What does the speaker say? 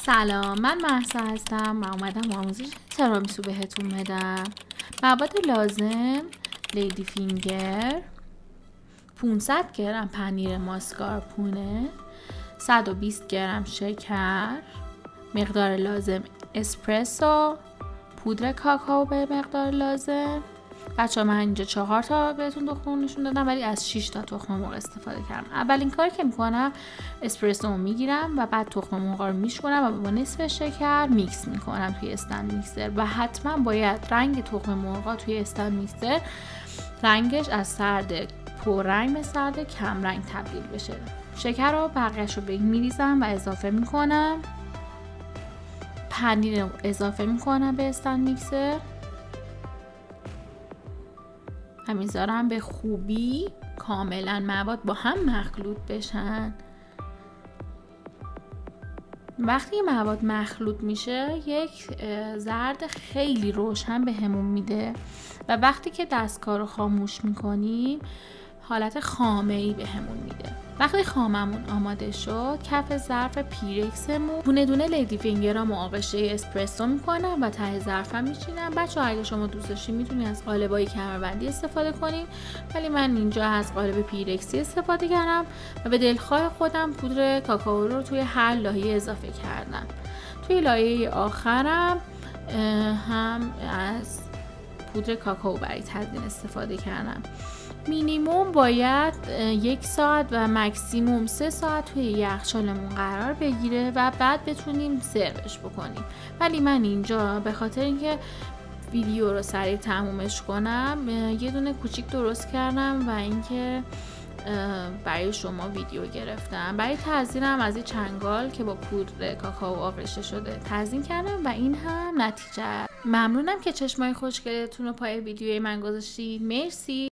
سلام، من مهسا هستم و اومدم آموزش ترامیسو بهتون بدم. مواد لازم: لیدی فینگر، 500 گرم پنیر ماسکارپونه، 120 گرم شکر، مقدار لازم اسپرسو، پودر کاکائو به مقدار لازم. بچه من اینجا 4 تا بهتون تخم مرغ نشون دادم ولی از 6 تا تخم مرغ استفاده کردم. اولین کاری که میکنم اسپرسو رو میگیرم و بعد تخم مرغ رو میشکنم و با نصف شکر میکس میکنم توی استند میکسر و حتما باید رنگ تخم مرغ توی استند میکسر رنگش از سرد پررنگ به سرد کم رنگ تبدیل بشه. شکر رو بقیه‌اش رو به این میریزم و اضافه میکنم. پنیر رو اضافه میکنم به استند میکسر و میذارم به خوبی کاملا مواد با هم مخلوط بشن. وقتی مواد مخلوط میشه یک زرد خیلی روشن به همون میده و وقتی که دستگاه رو خاموش میکنیم حالت خامه‌ای به همون میده. وقتی خاممون آماده شد کف ظرف پیرکسمون دونه دونه لیدی فینگرامو آغشته اسپرسو میکنم و ته ظرفم میچینم. بچه‌ها اگه شما دوست داشتین میتونید از قالبای کمربندی استفاده کنین ولی من اینجا از قالب پیرکسی استفاده کردم و به دلخواه خودم پودر کاکائو رو توی هر لایه اضافه کردم. توی لایه آخرم هم از پودر کاکائو برای تزیین استفاده کردم. مینیموم باید 1 ساعت و مکسیموم 3 ساعت توی یخچالمون قرار بگیره و بعد بتونیم سروش بکنیم. ولی من اینجا به خاطر اینکه ویدیو رو سریع تمومش کنم یه دونه کوچیک درست کردم و اینکه برای شما ویدیو گرفتم. برای تزیینم از این چنگال که با پودر کاکائو آغشته شده تزیین کردم و این هم نتیجه. ممنونم که چشمای خوشگلتون رو پای ویدیوی من گذاشتید. مرسی.